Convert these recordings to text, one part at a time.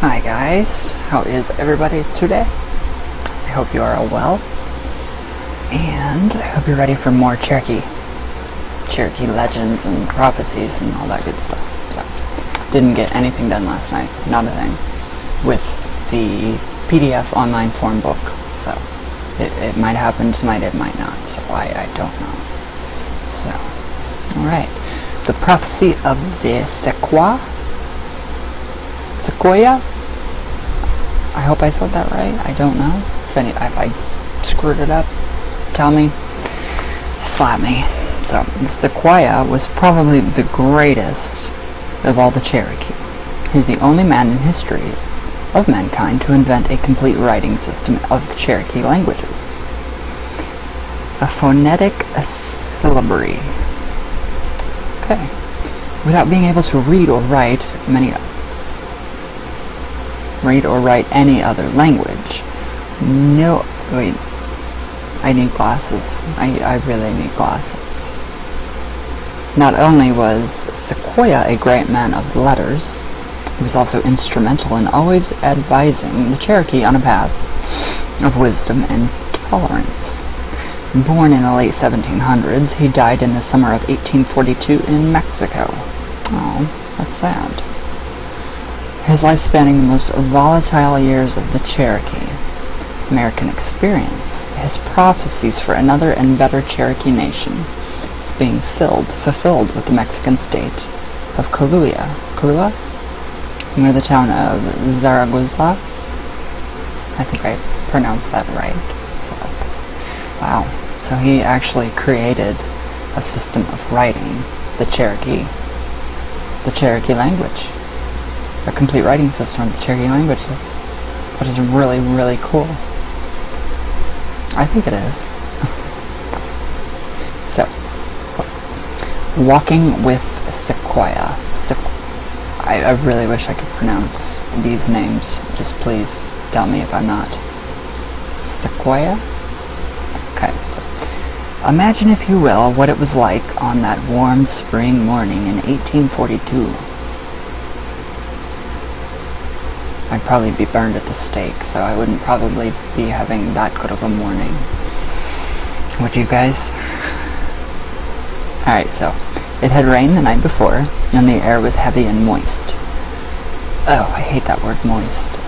Hi guys, how is everybody today? I hope you are all well, and I hope you're ready for more Cherokee legends and prophecies and all that good stuff. So, didn't get anything done last night, not a thing, with the PDF online form book, so it might happen tonight, it might not, so I don't know. So, alright, the prophecy of the Sequoyah? I hope I said that right. I don't know. If I screwed it up, tell me. Slap me. So, the Sequoyah was probably the greatest of all the Cherokee. He's the only man in history of mankind to invent a complete writing system of the Cherokee languages. A phonetic syllabary. Okay. Without being able to read or write any other language. No, wait. I need glasses. I really need glasses. Not only was Sequoyah a great man of letters, he was also instrumental in always advising the Cherokee on a path of wisdom and tolerance. Born in the late 1700s, he died in the summer of 1842 in Mexico. Oh, that's sad. His life spanning the most volatile years of the Cherokee American experience, his prophecies for another and better Cherokee nation is being fulfilled with the Mexican state of Coahuila, near the town of Zaragoza. I think I pronounced that right. So, wow. So he actually created a system of writing the Cherokee language. A complete writing system of the Cherokee languages. That is really, really cool. I think it is. So, walking with Sequoyah. I really wish I could pronounce these names. Just please tell me if I'm not. Sequoyah? Okay, so imagine, if you will, what it was like on that warm spring morning in 1842. I'd probably be burned at the stake, so I wouldn't probably be having that good of a morning. Would you guys? Alright, so it had rained the night before, and the air was heavy and moist. Oh, I hate that word, moist.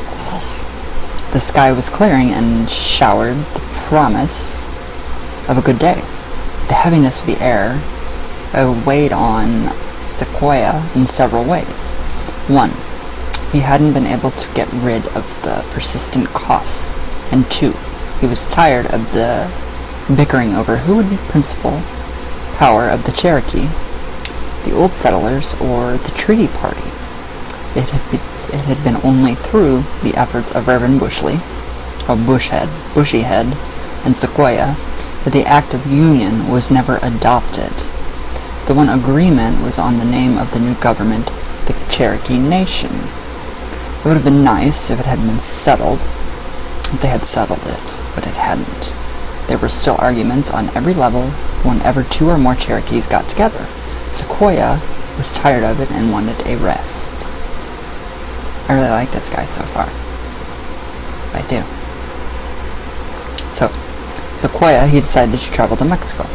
The sky was clearing and showered the promise of a good day. The heaviness of the air weighed on Sequoyah in several ways. 1. He hadn't been able to get rid of the persistent cough. And 2, he was tired of the bickering over who would be principal power of the Cherokee, the old settlers, or the treaty party. It had been only through the efforts of Reverend Bushyhead, and Sequoyah that the Act of Union was never adopted. The one agreement was on the name of the new government, the Cherokee Nation. It would have been nice if it had been settled, if they had settled it, but it hadn't. There were still arguments on every level whenever 2 or more Cherokees got together. Sequoyah was tired of it and wanted a rest. I really like this guy so far. I do. So, Sequoyah, he decided to travel to Mexico,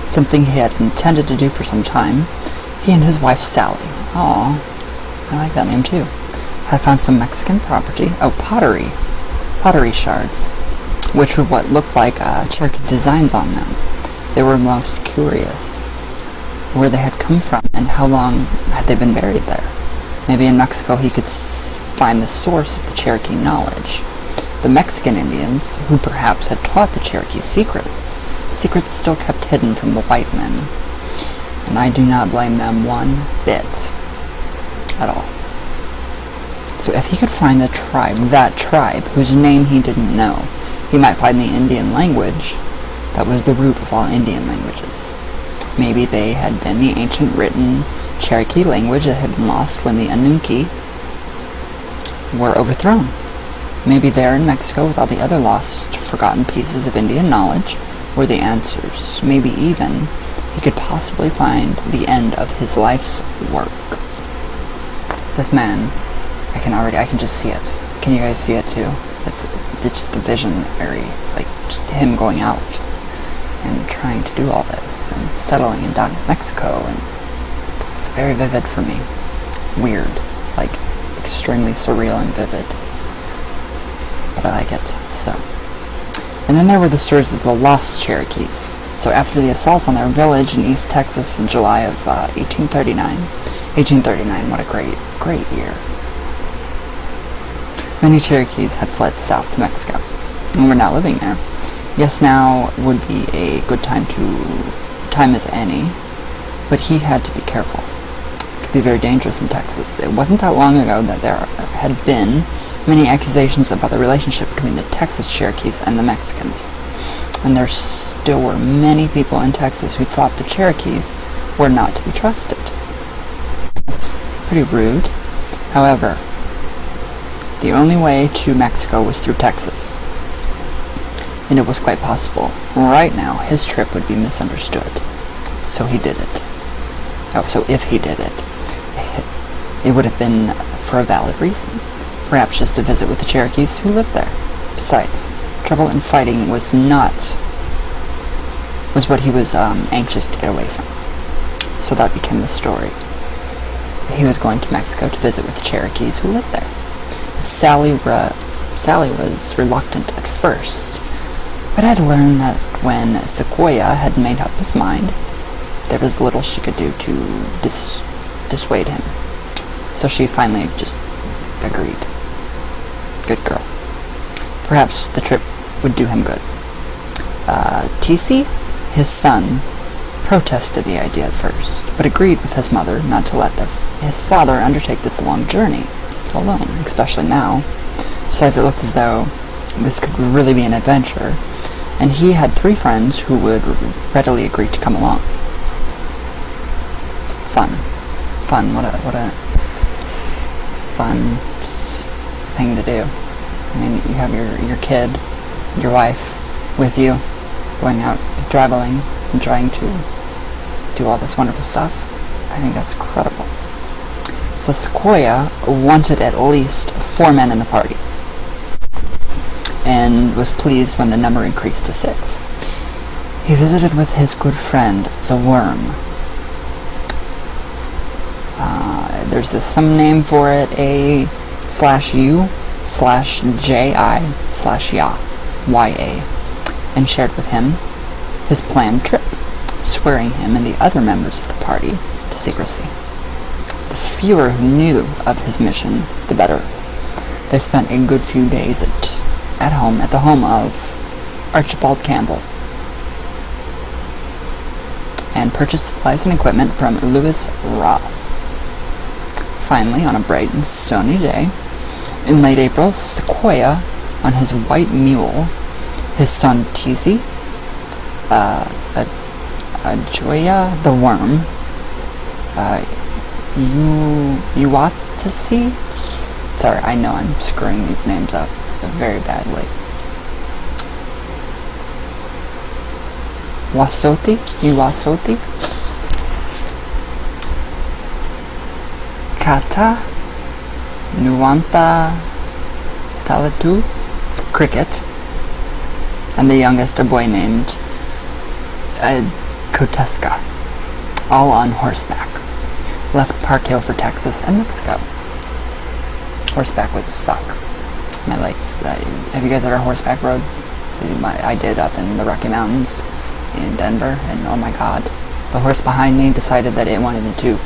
something he had intended to do for some time. He and his wife Sally, I like that name too, had found some Mexican property, pottery shards, which were what looked like Cherokee designs on them. They were most curious where they had come from and how long had they been buried there. Maybe in Mexico he could find the source of the Cherokee knowledge. The Mexican Indians, who perhaps had taught the Cherokee secrets still kept hidden from the white men. And I do not blame them one bit at all. So if he could find that tribe whose name he didn't know, he might find the Indian language that was the root of all Indian languages. Maybe they had been the ancient written Cherokee language that had been lost when the Anunnaki were overthrown. Maybe there in Mexico, with all the other lost, forgotten pieces of Indian knowledge, were the answers. Maybe even he could possibly find the end of his life's work. This man I can just see it. Can you guys see it too? It's just the visionary, like just him going out and trying to do all this and settling down in Mexico, and it's very vivid for me. Weird, like extremely surreal and vivid, but I like it. So, and then there were the stories of the lost Cherokees. So after the assault on their village in East Texas in July of 1839, what a great year. Many Cherokees had fled south to Mexico and were now living there. Yes, now would be a good time as any, but he had to be careful. It could be very dangerous in Texas. It wasn't that long ago that there had been many accusations about the relationship between the Texas Cherokees and the Mexicans. And there still were many people in Texas who thought the Cherokees were not to be trusted. That's pretty rude. However, the only way to Mexico was through Texas. And it was quite possible, right now, his trip would be misunderstood. So he did it. So if he did it, it would have been for a valid reason. Perhaps just to visit with the Cherokees who lived there. Besides, trouble and fighting was what he was anxious to get away from. So that became the story. He was going to Mexico to visit with the Cherokees who lived there. Sally was reluctant at first, but had learned that when Sequoyah had made up his mind, there was little she could do to dissuade him. So she finally just agreed. Good girl. Perhaps the trip would do him good. TC, his son, protested the idea at first, but agreed with his mother not to let his father undertake this long journey alone, especially now. Besides, it looked as though this could really be an adventure, and he had 3 friends who would readily agree to come along. Fun, what a fun just thing to do. I mean, you have your kid, your wife with you, going out traveling and trying to do all this wonderful stuff. I think that's incredible. So Sequoyah wanted at least 4 men in the party, and was pleased when the number increased to 6. He visited with his good friend, the Worm. There's some name for it, A/U/JI/YA, and shared with him his planned trip, swearing him and the other members of the party to secrecy. The fewer who knew of his mission, the better. They spent a good few days at the home of Archibald Campbell, and purchased supplies and equipment from Lewis Ross. Finally, on a bright and sunny day, in late April, Sequoyah, on his white mule, his son TC, Joya the Worm, Uwatasi? Sorry, I know I'm screwing these names up very badly. Uwasoti? Kata, Nuwanta, Talatu, Cricket, and the youngest, a boy named Koteska, all on horseback, left Park Hill for Texas and Mexico. Horseback would suck. My legs. Have you guys ever horseback rode? I did up in the Rocky Mountains in Denver, and oh my god, the horse behind me decided that it wanted to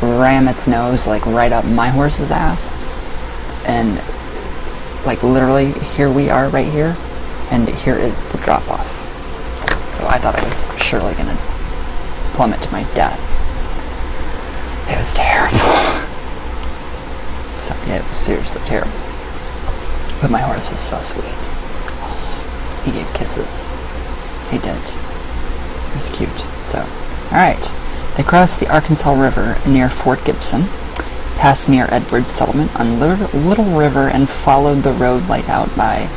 ram its nose like right up my horse's ass, and like literally here we are right here, and here is the drop off. So I thought I was surely gonna plummet to my death. It was terrible. So yeah, it was seriously terrible. But my horse was so sweet. He gave kisses. He did. It was cute. So, alright. They crossed the Arkansas River near Fort Gibson, passed near Edwards Settlement on Little River, and followed the road laid out by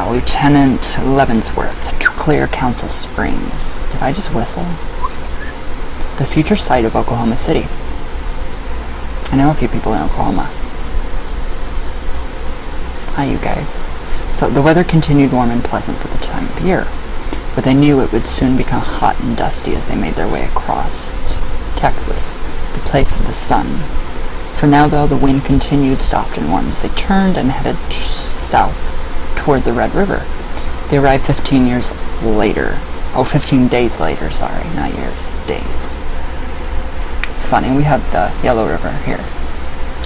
Lieutenant Leavenworth to clear Council Springs. Did I just whistle? The future site of Oklahoma City. I know a few people in Oklahoma. Hi, you guys. So the weather continued warm and pleasant for the time of year, but they knew it would soon become hot and dusty as they made their way across Texas, the place of the sun. For now, though, the wind continued soft and warm as they turned and headed south toward the Red River. They arrived 15 days later, sorry, not years, days. It's funny, we have the Yellow River here,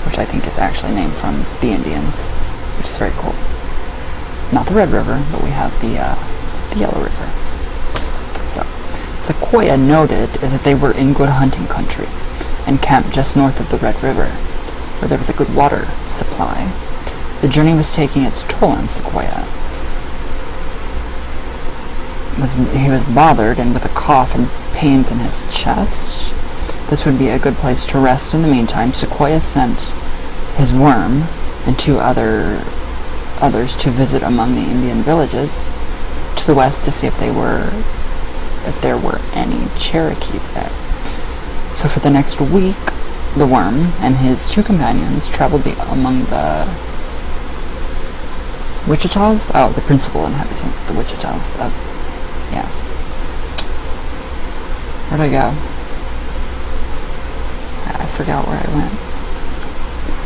which I think is actually named from the Indians, which is very cool. Not the Red River, but we have the Yellow River. So, Sequoyah noted that they were in good hunting country and camped just north of the Red River, where there was a good water supply. The journey was taking its toll on Sequoyah. He was bothered and with a cough and pains in his chest. This would be a good place to rest. In the meantime, Sequoyah sent his worm and two others to visit among the Indian villages to the west to see if there were any Cherokees there. So for the next week, the worm and his two companions traveled among the Wichitas? Oh, the principal inhabitants, the Wichitas of, yeah. Where'd I go? I forgot where I went.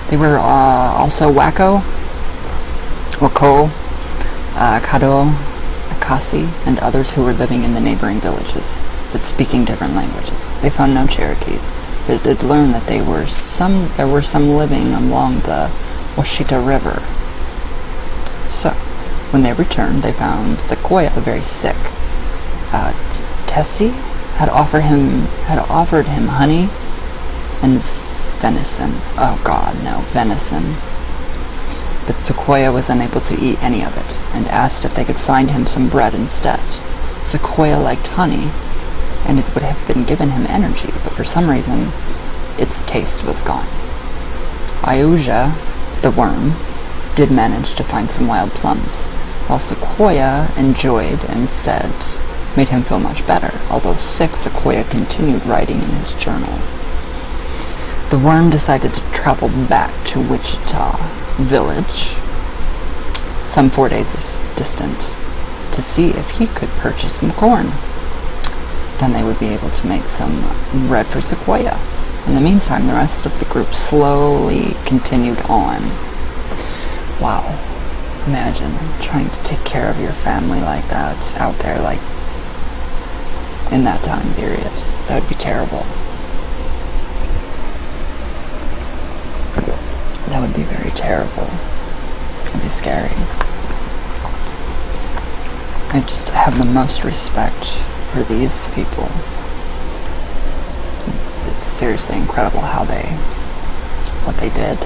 They were also Wako, Kado, Akasi, and others who were living in the neighboring villages, but speaking different languages. They found no Cherokees, but did learn that there were some living along the Washita River. So, when they returned, they found Sequoyah very sick. Tessie had offered him honey and venison. Oh God, no, venison. But Sequoyah was unable to eat any of it, and asked if they could find him some bread instead. Sequoyah liked honey, and it would have been given him energy, but for some reason, its taste was gone. Ouija, the worm, did manage to find some wild plums, while Sequoyah enjoyed and said made him feel much better. Although sick, Sequoyah continued writing in his journal. The worm decided to travel back to Wichita Village, some 4 days distant, to see if he could purchase some corn. Then they would be able to make some bread for Sequoyah. In the meantime, the rest of the group slowly continued on. Wow. Imagine trying to take care of your family like that out there, like, in that time period. That would be terrible. That would be very terrible. It would be scary. I just have the most respect for these people. It's seriously incredible what they did.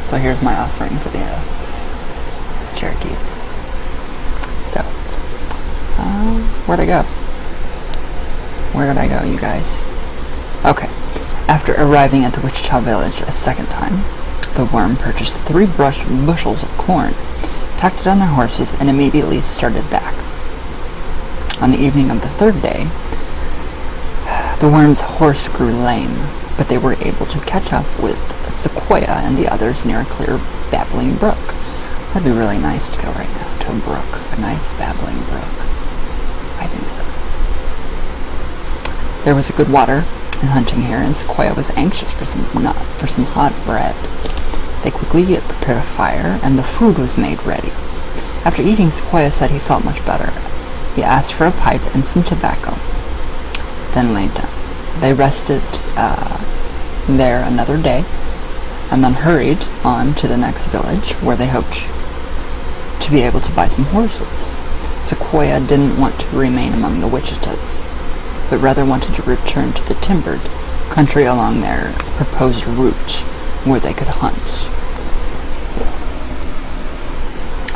So here's my offering for the Cherokees. So, where'd I go? Where did I go, you guys? Okay. After arriving at the Wichita Village a second time, the worm purchased 3 bushels of corn, packed it on their horses, and immediately started back. On the evening of the 3rd day, the worm's horse grew lame, but they were able to catch up with Sequoyah and the others near a clear, babbling brook. That'd be really nice to go right now to a brook, a nice babbling brook. I think so. There was a good water and hunting here, and Sequoyah was anxious for some hot bread. They quickly prepared a fire, and the food was made ready. After eating, Sequoyah said he felt much better. He asked for a pipe and some tobacco, then laid down. They rested there another day, and then hurried on to the next village, where they hoped to be able to buy some horses. Sequoyah didn't want to remain among the Wichitas, but rather wanted to return to the timbered country along their proposed route, where they could hunt.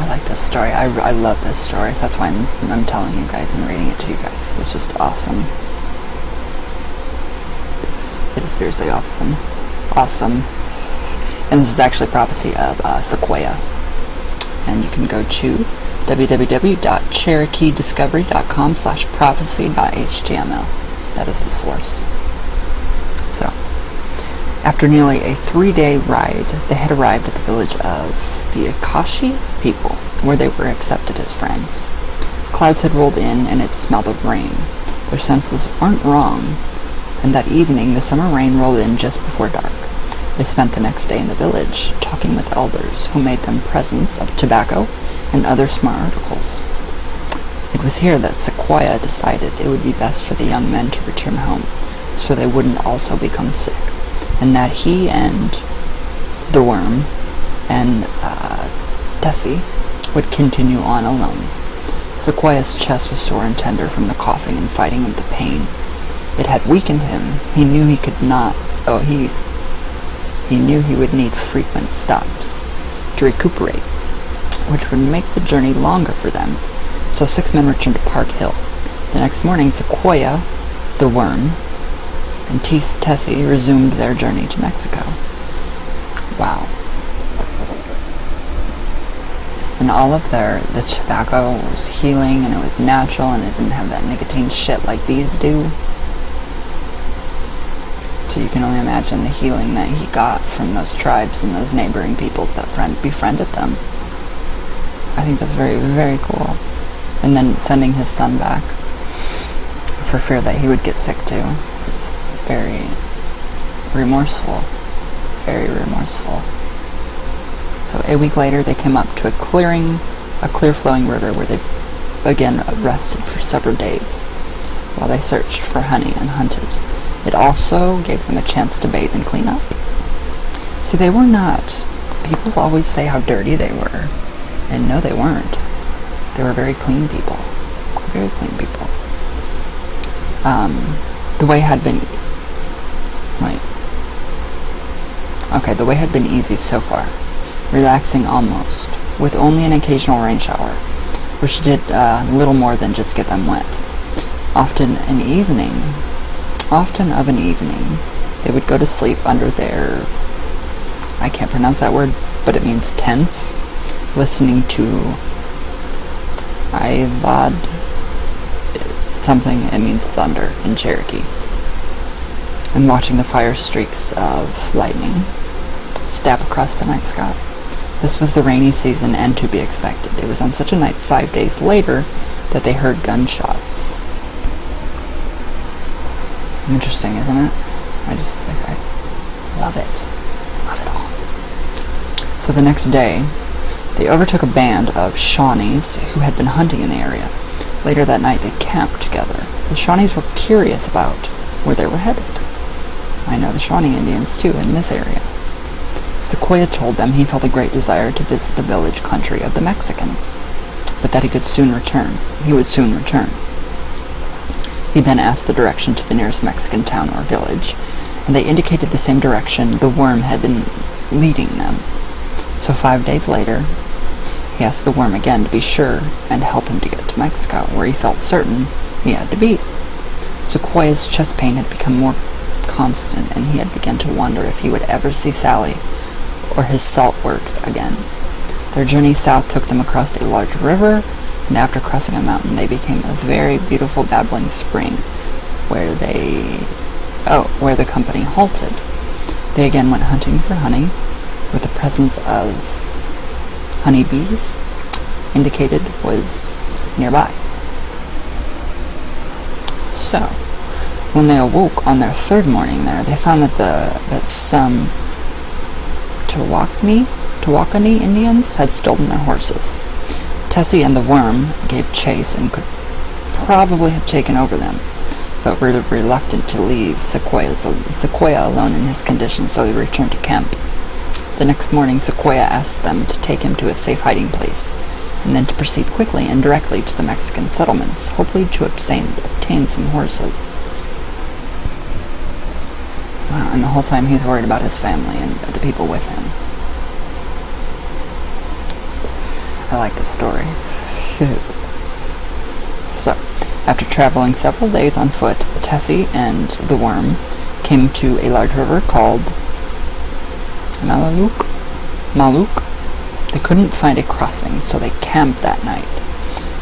I like this story. I love this story. That's why I'm telling you guys and reading it to you guys. It's just awesome. It is seriously awesome. Awesome. And this is actually prophecy of Sequoyah. And you can go to www.cherokeediscovery.com/prophecy.html. That is the source. So, after nearly a 3-day ride, they had arrived at the village of the Akashi people, where they were accepted as friends. Clouds had rolled in, and it smelled of rain. Their senses weren't wrong, and that evening the summer rain rolled in just before dark. They spent the next day in the village, talking with elders, who made them presents of tobacco and other smart articles. It was here that Sequoyah decided it would be best for the young men to return home, so they wouldn't also become sick, and that he and the worm and Tessie would continue on alone. Sequoiah's chest was sore and tender from the coughing and fighting of the pain. It had weakened him. He knew he could not. He knew he would need frequent stops to recuperate, which would make the journey longer for them. So 6 men returned to Park Hill. The next morning, Sequoyah, the worm, and Tessie resumed their journey to Mexico. Wow. And all of the tobacco was healing, and it was natural, and it didn't have that nicotine shit like these do. So you can only imagine the healing that he got from those tribes and those neighboring peoples that befriended them. I think that's very, very cool. And then sending his son back for fear that he would get sick too. It's very remorseful. Very remorseful. So a week later, they came up to a clear-flowing river where they again rested for several days while they searched for honey and hunted. It also gave them a chance to bathe and clean up. See, they were not. People always say how dirty they were. And no, they weren't. They were very clean people. Very clean people. The way had been... the way had been easy so far. Relaxing almost, with only an occasional rain shower, which did little more than just get them wet. Often of an evening, they would go to sleep under their, I can't pronounce that word, but it means tents, listening to Ivad something, it means thunder in Cherokee, and watching the fire streaks of lightning stab across the night sky. This was the rainy season and to be expected. It was on such a night 5 days later that they heard gunshots. Interesting, isn't it? I just think I love it. Love it all. So the next day, they overtook a band of Shawnees who had been hunting in the area. Later that night, they camped together. The Shawnees were curious about where they were headed. I know the Shawnee Indians, too, in this area. Sequoyah told them he felt a great desire to visit the village country of the Mexicans, but that he would soon return. He then asked the direction to the nearest Mexican town or village, and they indicated the same direction the worm had been leading them. So 5 days later, he asked the worm again to be sure and help him to get to Mexico, where he felt certain he had to be. Sequoyah's chest pain had become more constant, and he had begun to wonder if he would ever see Sally or his salt works again. Their journey south took them across a large river, and after crossing a mountain, they became a very beautiful babbling spring, where the company halted. They again went hunting for honey, with the presence of honeybees indicated was nearby. So, when they awoke on their third morning there, they found that some Tawakani Indians had stolen their horses. Tessie and the worm gave chase and could probably have taken over them, but were reluctant to leave Sequoyah alone in his condition, so they returned to camp. The next morning, Sequoyah asked them to take him to a safe hiding place, and then to proceed quickly and directly to the Mexican settlements, hopefully to obtain some horses. Wow, and the whole time he's worried about his family and the people with him. I like this story. So, after traveling several days on foot, Tessie and the worm came to a large river called Maluk, They couldn't find a crossing, so they camped that night,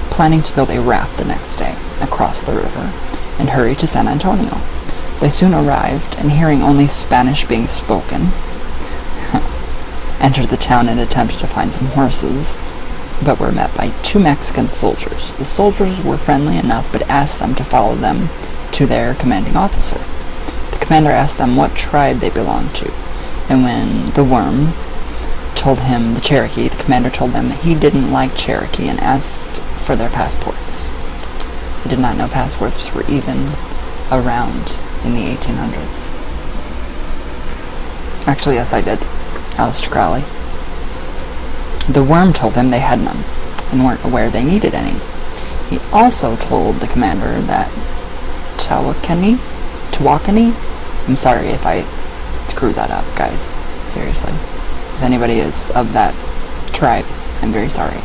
planning to build a raft the next day across the river and hurry to San Antonio. They soon arrived, and hearing only Spanish being spoken, entered the town and attempted to find some horses, but were met by 2 Mexican soldiers. The soldiers were friendly enough, but asked them to follow them to their commanding officer. The commander asked them what tribe they belonged to, and when the worm told him the Cherokee, the commander told them he didn't like Cherokee and asked for their passports. He did not know passports were even around in the 1800s. Actually, yes, I did. Aleister Crowley. The worm told them they had none and weren't aware they needed any. He also told the commander that Tawakani, I'm sorry if I screwed that up, guys. Seriously. If anybody is of that tribe, I'm very sorry.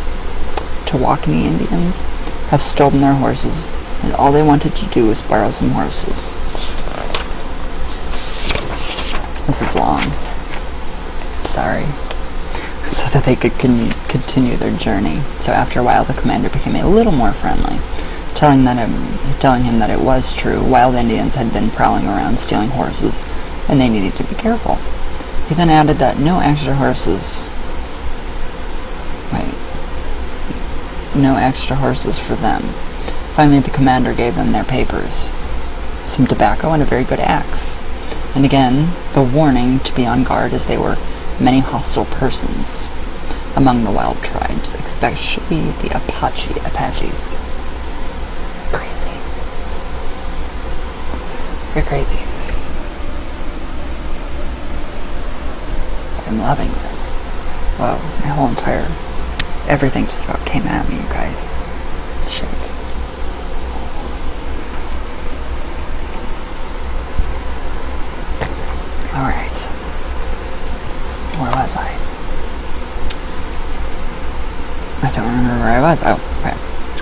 Tawakani Indians have stolen their horses, and all they wanted to do was borrow some horses. This is long. Sorry. So that they could continue their journey. So after a while, the commander became a little more friendly, telling him that it was true. Wild Indians had been prowling around stealing horses, and they needed to be careful. He then added that no extra horses for them. Finally, the commander gave them their papers, some tobacco, and a very good axe. And again, the warning to be on guard, as there were many hostile persons among the wild tribes, especially the Apaches. Crazy. You're crazy. I'm loving this. Whoa, my whole entire... everything just about came at me, you guys. Shit. Alright. Where was I? I don't remember where I was. Oh, okay.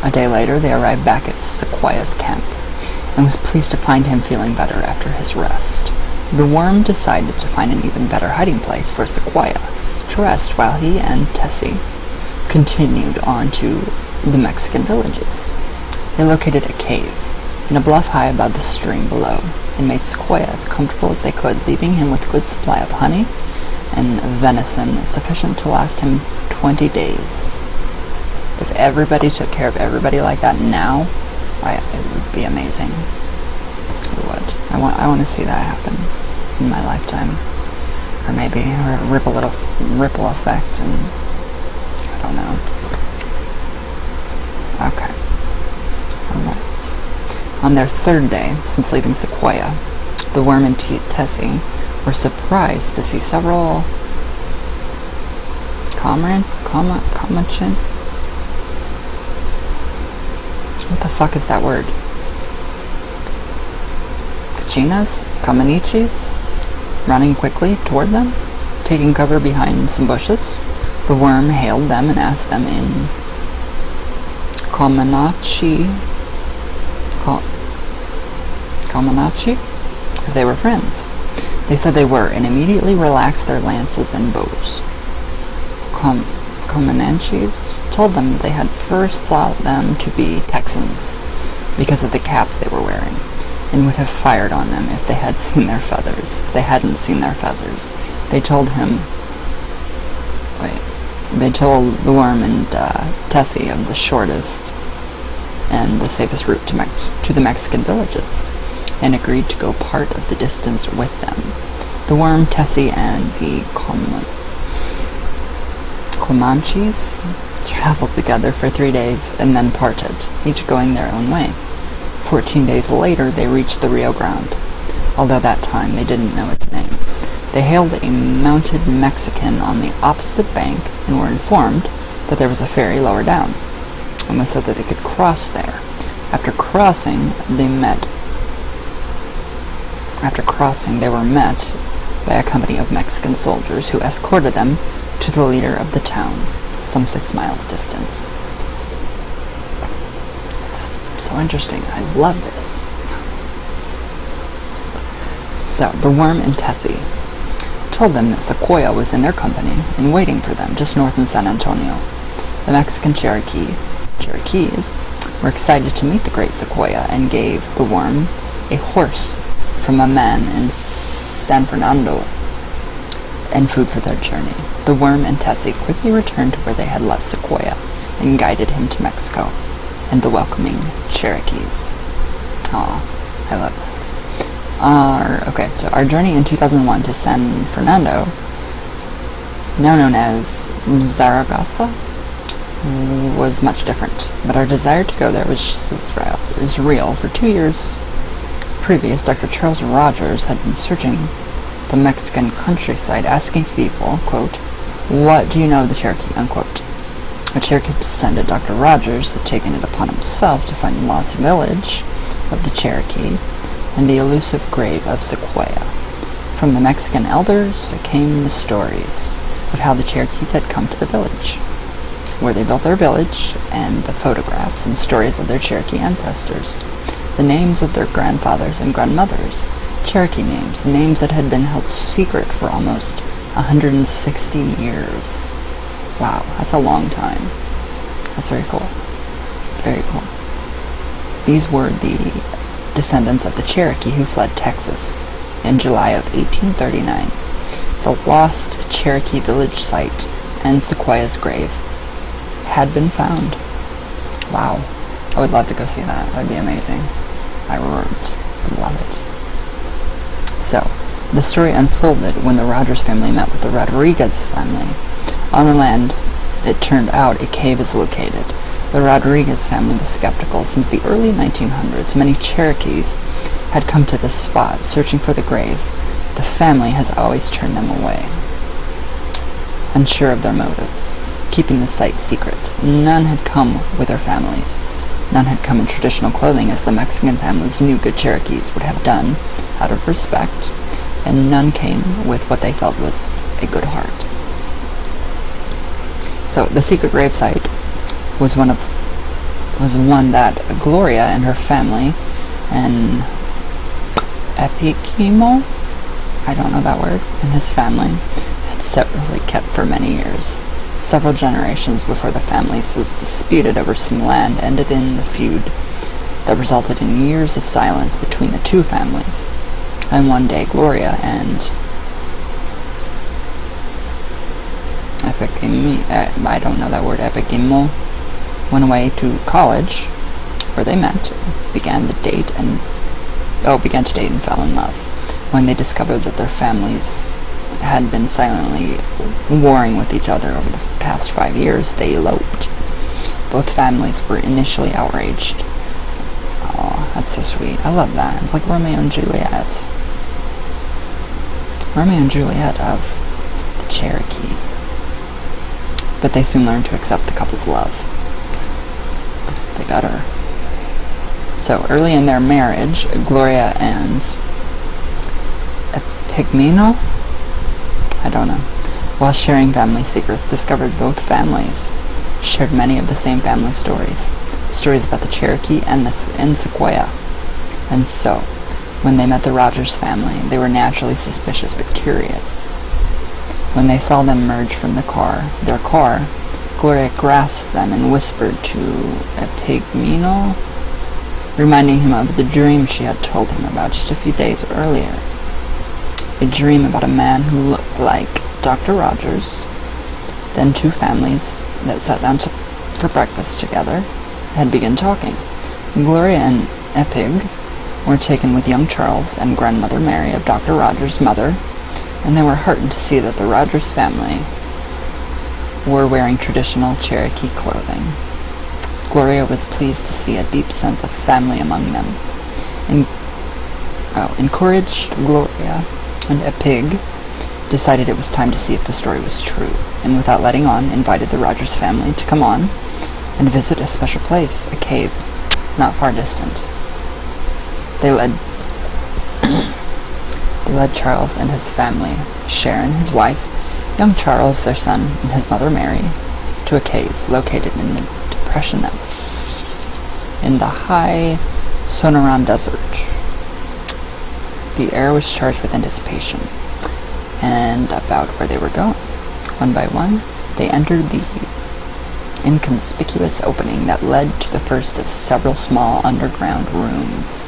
A day later, they arrived back at Sequoiah's camp and was pleased to find him feeling better after his rest. The worm decided to find an even better hiding place for Sequoyah to rest while he and Tessie continued on to the Mexican villages. They located a cave in a bluff high above the stream below and made Sequoyah as comfortable as they could, leaving him with a good supply of honey and venison sufficient to last him 20 days. If everybody took care of everybody like that now, it would be amazing. It would. I want to see that happen in my lifetime, or maybe a ripple effect, and I don't know. Okay. Alright. On their 3rd day since leaving Sequoyah, the worm and Tessie were surprised to see several what the fuck is that word? Comanches, running quickly toward them, taking cover behind some bushes. The worm hailed them and asked them in Comanche if they were friends. They said they were, and immediately relaxed their lances and bows. Comanches told them that they had first thought them to be Texans because of the caps they were wearing, and would have fired on them if they had seen their feathers. They hadn't seen their feathers. They told the worm and Tessie of the shortest and the safest route to the Mexican villages, and agreed to go part of the distance with them. The worm, Tessie, and the Comanches traveled together for 3 days and then parted, each going their own way. 14 days later, they reached the Rio Grande, although that time they didn't know its name. They hailed a mounted Mexican on the opposite bank and were informed that there was a ferry lower down, and was said that they could cross there. After crossing, they were met by a company of Mexican soldiers who escorted them to the leader of the town, some 6 miles distance. It's so interesting. I love this. So, the worm and Tessie told them that Sequoyah was in their company and waiting for them just north of San Antonio. The Mexican Cherokees were excited to meet the great Sequoyah and gave the worm a horse from a man in San Fernando and food for their journey. The worm and Tessie quickly returned to where they had left Sequoyah and guided him to Mexico and the welcoming Cherokees. Aw, I love that. So our journey in 2001 to San Fernando, now known as Zaragoza, was much different, but our desire to go there was just as real. For 2 years previous, Dr. Charles Rogers had been searching the Mexican countryside, asking people, quote, "What do you know of the Cherokee?" unquote. A Cherokee descendant, Dr. Rogers, had taken it upon himself to find the lost village of the Cherokee and the elusive grave of Sequoyah. From the Mexican elders came the stories of how the Cherokees had come to the village, where they built their village, and the photographs and stories of their Cherokee ancestors, the names of their grandfathers and grandmothers, Cherokee names that had been held secret for almost 160 years. Wow, that's a long time. That's very cool. Very cool. These were the descendants of the Cherokee who fled Texas in July of 1839. The lost Cherokee village site and Sequoyah's grave had been found. Wow. I would love to go see that. That'd be amazing. I would just love it. So, the story unfolded when the Rogers family met with the Rodriguez family. On the land, it turned out a cave is located. The Rodriguez family was skeptical. Since the early 1900s, many Cherokees had come to this spot, searching for the grave. The family has always turned them away, unsure of their motives, keeping the site secret. None had come with their families. None had come in traditional clothing, as the Mexican families knew good Cherokees would have done out of respect, and none came with what they felt was a good heart. So the secret gravesite was one that Gloria and her family and Epikimo, I don't know that word, and his family had separately kept for many years. Several generations before the families disputed over some land ended in the feud that resulted in years of silence between the two families. And one day Gloria and I don't know that word, Epikimo, went away to college, where they met, began to date and fell in love. When they discovered that their families had been silently warring with each other over the past 5 years, they eloped. Both families were initially outraged. Oh, that's so sweet. I love that. It's like Romeo and Juliet. Romeo and Juliet of the Cherokee. But they soon learned to accept the couple's love. They better. So, early in their marriage, Gloria and Epigmeno, I don't know, while sharing family secrets, discovered both families shared many of the same family stories. Stories about the Cherokee and Sequoyah. And so, when they met the Rogers family, they were naturally suspicious but curious. When they saw them emerge from their car, Gloria grasped them and whispered to Epigmeno, reminding him of the dream she had told him about just a few days earlier. A dream about a man who looked like Dr. Rogers. Then two families that sat down for breakfast together had begun talking. Gloria and Epig were taken with young Charles and grandmother Mary of Dr. Rogers' mother, and they were heartened to see that the Rogers family were wearing traditional Cherokee clothing. Gloria was pleased to see a deep sense of family among them. Encouraged, Gloria and Epig decided it was time to see if the story was true, and without letting on, invited the Rogers family to come on and visit a special place, a cave, not far distant. They led Charles and his family, Sharon, his wife, young Charles, their son, and his mother Mary, to a cave located in the depression in the high Sonoran Desert. The air was charged with anticipation, and about where they were going. One by one, they entered the inconspicuous opening that led to the first of several small underground rooms.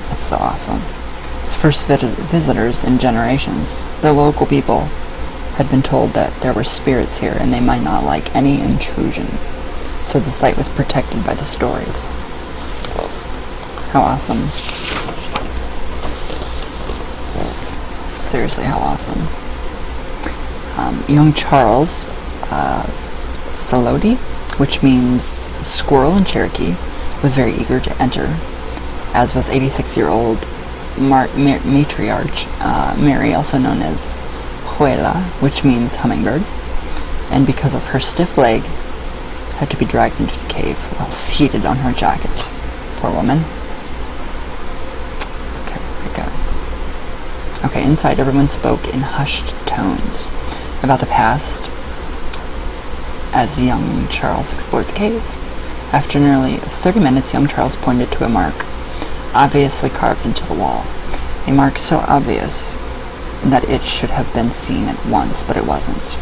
That's so awesome. Its first visitors in generations, the local people had been told that there were spirits here and they might not like any intrusion, so the site was protected by the stories. How awesome. Seriously, how awesome. Young Charles Salodi, which means squirrel in Cherokee, was very eager to enter, as was 86-year-old matriarch Mary, also known as Sequoyah, which means hummingbird, and because of her stiff leg, had to be dragged into the cave while seated on her jacket. Poor woman. Okay, here we go. Okay, inside everyone spoke in hushed tones about the past as young Charles explored the cave. After nearly 30 minutes, young Charles pointed to a mark obviously carved into the wall. A mark so obvious that it should have been seen at once, but it wasn't.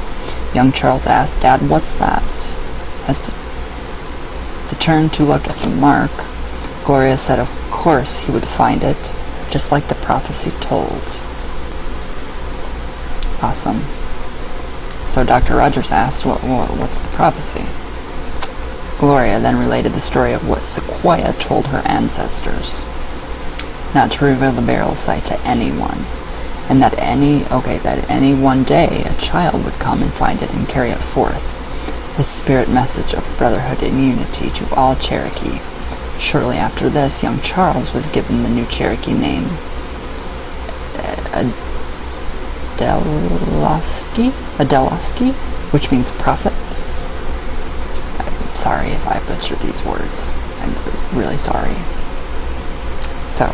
Young Charles asked, "Dad, what's that?" As the turn to look at the mark, Gloria said of course he would find it, just like the prophecy told. Awesome. So Dr. Rogers asked, what's the prophecy? Gloria then related the story of what Sequoyah told her ancestors, not to reveal the burial site to anyone, and that any one day a child would come and find it and carry it forth, his spirit message of brotherhood and unity to all Cherokee. Shortly after this, young Charles was given the new Cherokee name, Adeloski, which means prophet. I'm sorry if I butchered these words. I'm really sorry. So,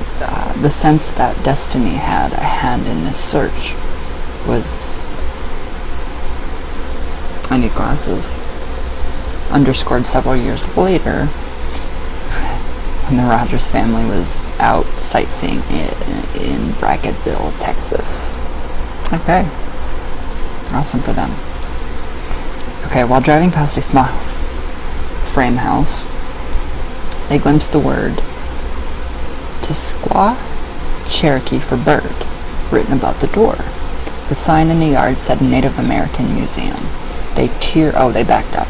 the sense that destiny had a hand in this search was, I need glasses, underscored several years later when the Rogers family was out sightseeing in Bracketville, Texas. Okay. Awesome for them. Okay, while driving past a small frame house, they glimpsed the word Tisquaw, Cherokee for bird, written above the door. The sign in the yard said Native American Museum. They backed up,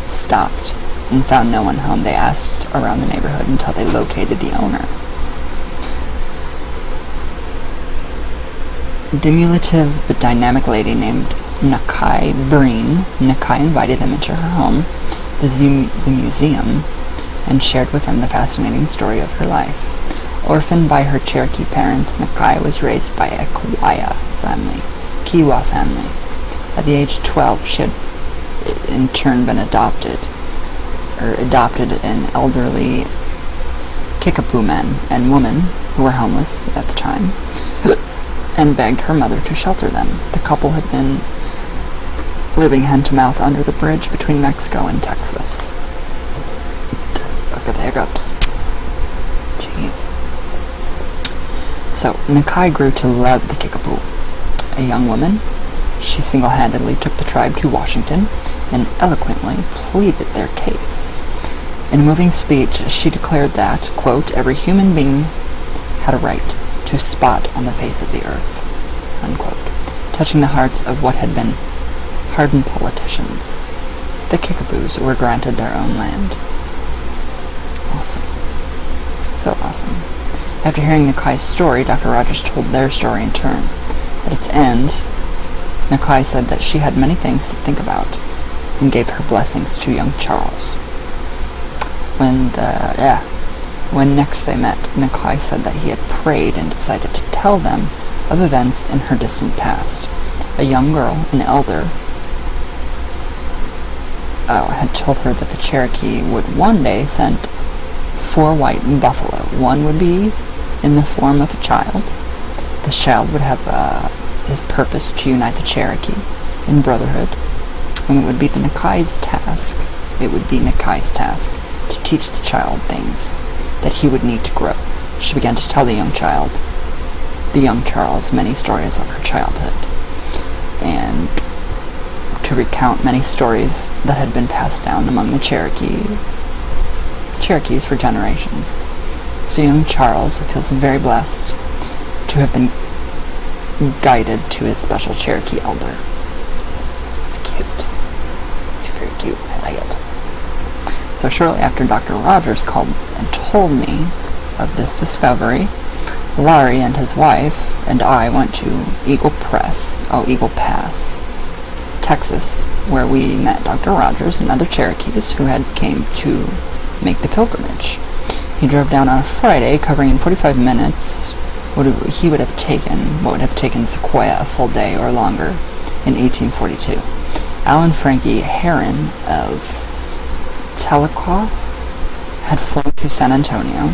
stopped, and found no one home. They asked around the neighborhood until they located the owner. Diminutive but dynamic lady named Nakai Breen. Nakai invited them into her home, the museum, and shared with them the fascinating story of her life. Orphaned by her Cherokee parents, Nakai was raised by a Kiowa family. At the age of 12, she had in turn been adopted an elderly Kickapoo men and woman who were homeless at the time, and begged her mother to shelter them. The couple had been living hand-to-mouth under the bridge between Mexico and Texas. Look at the hiccups. Jeez. So, Nakai grew to love the Kickapoo. A young woman, she single-handedly took the tribe to Washington and eloquently pleaded their case. In a moving speech, she declared that, quote, every human being had a right to spot on the face of the earth, unquote, touching the hearts of what had been hardened politicians. The Kickapoos were granted their own land. Awesome. So awesome. After hearing Nakai's story, Dr. Rogers told their story in turn. At its end, Nakai said that she had many things to think about and gave her blessings to young Charles. When next they met, Nakai said that he had prayed and decided to tell them of events in her distant past. A young girl, an elder, had told her that the Cherokee would one day send 4 white buffalo. One would be in the form of a child. This child would have his purpose to unite the Cherokee in brotherhood, and it would be Nakai's task. It would be Nakai's task to teach the child things that he would need to grow. She began to tell the young Charles, many stories of her childhood. to recount many stories that had been passed down among the Cherokees for generations. So young Charles feels very blessed to have been guided to his special Cherokee elder. It's cute. It's very cute. I like it. So shortly after Dr. Rogers called and told me of this discovery, Larry and his wife and I went to Eagle Pass, Texas, where we met Dr. Rogers and other Cherokees who had came to make the pilgrimage. He drove down on a Friday, covering in 45 minutes what would have taken Sequoyah a full day or longer in 1842. Alan Frankie Heron of Cherokee had flown to San Antonio,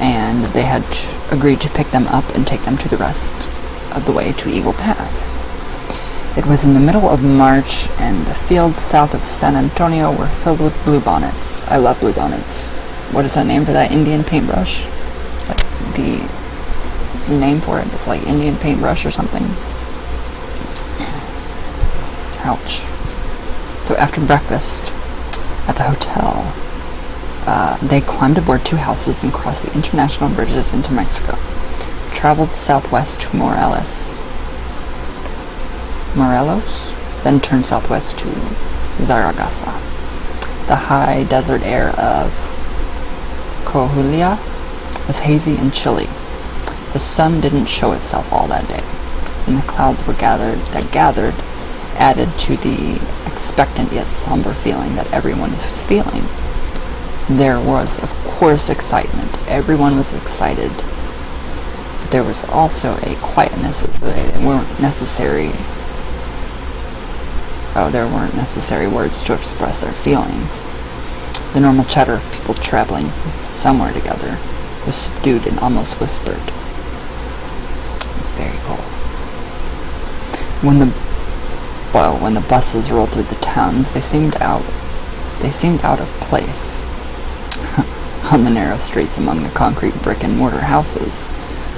and they had agreed to pick them up and take them to the rest of the way to Eagle Pass. It was in the middle of March, and the fields south of San Antonio were filled with bluebonnets. I love bluebonnets. What is that name for that? Indian paintbrush? Like the name for it. It's like Indian paintbrush or something. Ouch. So after breakfast at the hotel, they climbed aboard 2 houses and crossed the international bridges into Mexico. Traveled southwest to Morelos, then turned southwest to Zaragoza. The high desert air of Coahuila was hazy and chilly. The sun didn't show itself all that day, and the clouds gathered added to the expectant yet somber feeling that everyone was feeling. There was, of course, excitement. Everyone was excited. But there was also a quietness, as there weren't necessary words to express their feelings. The normal chatter of people traveling somewhere together was subdued and almost whispered. Very cool. When the buses rolled through the towns, they seemed out of place on the narrow streets among the concrete brick and mortar houses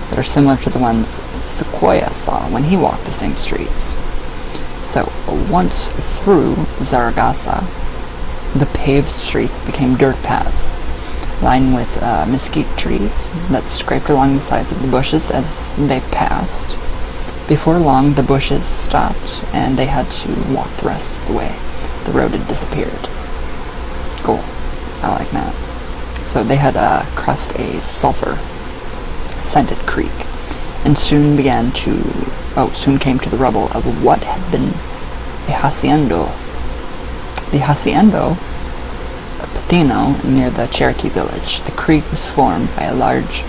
that are similar to the ones Sequoyah saw when he walked the same streets. So once through Zaragoza, the paved streets became dirt paths, lined with mesquite trees that scraped along the sides of the bushes as they passed. Before long, the bushes stopped, and they had to walk the rest of the way. The road had disappeared. Cool. I like that. So they had crossed a sulfur-scented creek, and soon came to the rubble of what had been a hacienda. The hacienda Patino near the Cherokee village. The creek was formed by a large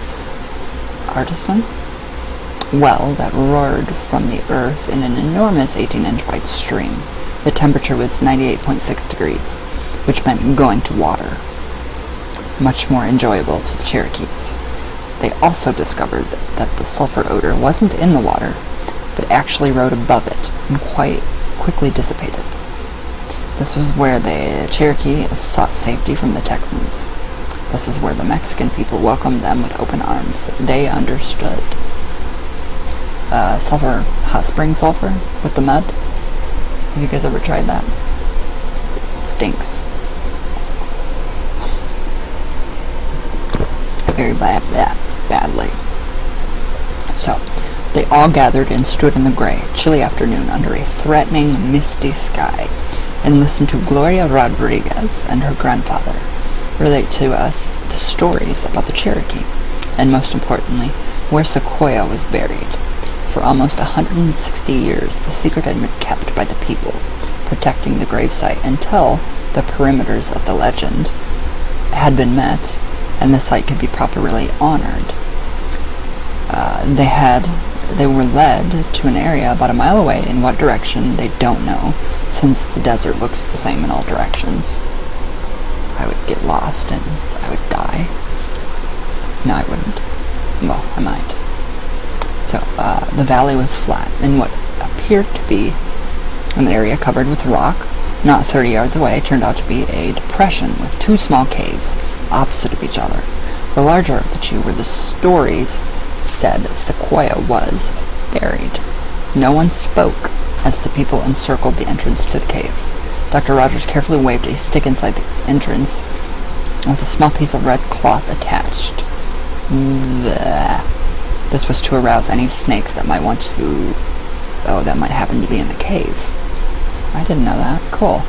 artesian well that roared from the earth in an enormous 18-inch wide stream. The temperature was 98.6 degrees, which meant going to water. Much more enjoyable to the Cherokees. They also discovered that the sulfur odor wasn't in the water, but actually rode above it and quite quickly dissipated. This was where the Cherokee sought safety from the Texans. This is where the Mexican people welcomed them with open arms. They understood. Hot spring sulfur with the mud. Have you guys ever tried that? It stinks. Very badly. So, they all gathered and stood in the gray, chilly afternoon under a threatening, misty sky and listened to Gloria Rodriguez and her grandfather relate to us the stories about the Cherokee, and most importantly, where Sequoyah was buried. For almost 160 years, the secret had been kept by the people, protecting the gravesite until the perimeters of the legend had been met and the site could be properly honored. They were led to an area about a mile away. In what direction, they don't know, since the desert looks the same in all directions. I would get lost and I would die. No, I wouldn't. Well, I might. So, the valley was flat in what appeared to be an area covered with rock. Not 30 yards away, turned out to be a depression with 2 small caves opposite of each other. The larger of the 2 were the stories said Sequoyah was buried. No one spoke as the people encircled the entrance to the cave. Dr. Rogers carefully waved a stick inside the entrance with a small piece of red cloth attached. Bleh. This was to arouse any snakes that might happen to be in the cave. So I didn't know that. Cool.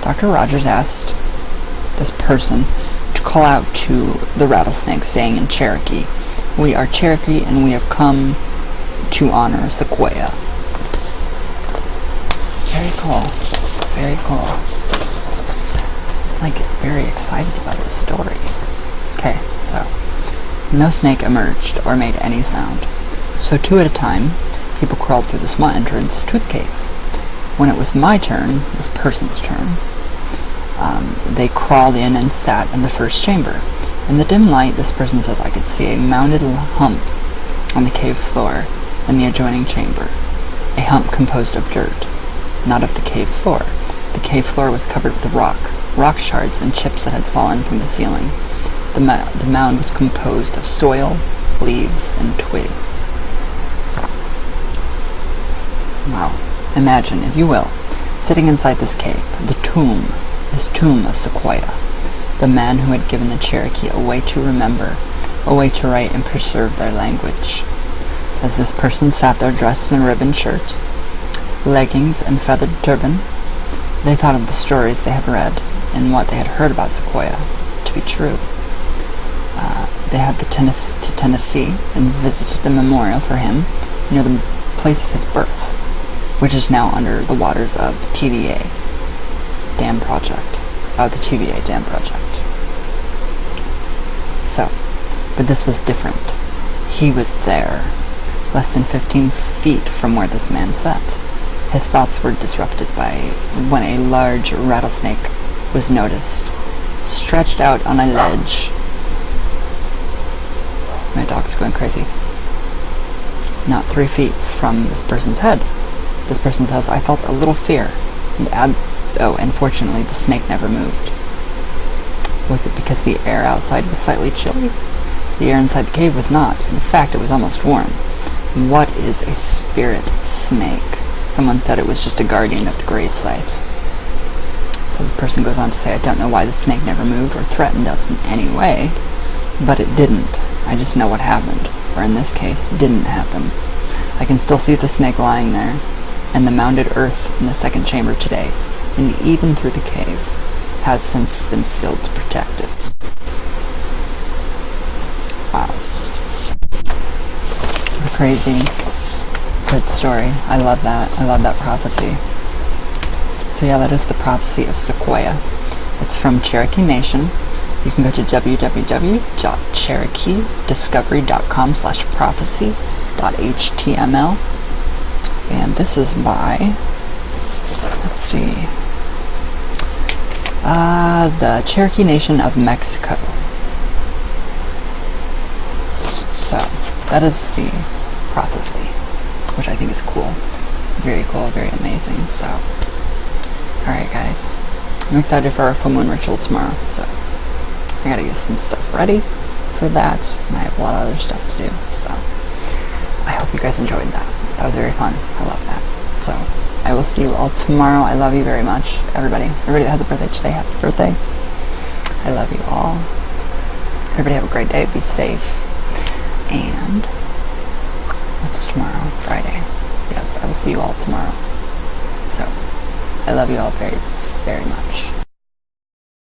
Dr. Rogers asked this person to call out to the rattlesnakes, saying in Cherokee, "We are Cherokee and we have come to honor Sequoyah." Very cool. Very cool. Like, very excited about this story. Okay, so no snake emerged or made any sound. So 2 at a time, people crawled through the small entrance to the cave. When it was my turn, this person's turn, they crawled in and sat in the first chamber. In the dim light, this person says, I could see a mounded hump on the cave floor in the adjoining chamber. A hump composed of dirt, not of the cave floor. The cave floor was covered with rock shards and chips that had fallen from the ceiling. The mound was composed of soil, leaves, and twigs. Wow. Imagine, if you will, sitting inside this cave, this tomb of Sequoyah, the man who had given the Cherokee a way to remember, a way to write and preserve their language. As this person sat there dressed in a ribbon shirt, leggings, and feathered turban, they thought of the stories they had read and what they had heard about Sequoyah to be true. They had to Tennessee and visited the memorial for him near the place of his birth, which is now under the waters of TVA Dam Project. The TVA Dam Project. So, but this was different. He was there, less than 15 feet from where this man sat. His thoughts were disrupted by when a large rattlesnake was noticed, stretched out on a ledge. My dog's going crazy. Not 3 feet from this person's head. This person says, I felt a little fear. And fortunately, the snake never moved. Was it because the air outside was slightly chilly? The air inside the cave was not. In fact, it was almost warm. What is a spirit snake? Someone said it was just a guardian of the gravesite. So this person goes on to say, I don't know why the snake never moved or threatened us in any way, but it didn't. I just know what happened, or in this case, didn't happen. I can still see the snake lying there, and the mounded earth in the second chamber today, and even through the cave, has since been sealed to protect it. Wow. What a crazy, good story. I love that. I love that prophecy. So yeah, that is the prophecy of Sequoyah. It's from Cherokee Nation. You can go to www.cherokeediscovery.com/prophecy.html. And this is by, let's see, the Cherokee Nation of Mexico. So, that is the prophecy, which I think is cool. Very cool, very amazing. So, alright guys, I'm excited for our full moon ritual tomorrow, so I gotta get some stuff ready for that, and I have a lot of other stuff to do, so I hope you guys enjoyed that. That was very fun. I love that. So, I will see you all tomorrow. I love you very much, everybody. Everybody that has a birthday today, happy birthday. I love you all. Everybody have a great day. Be safe. And what's tomorrow? Friday. Yes, I will see you all tomorrow. So, I love you all very, very much.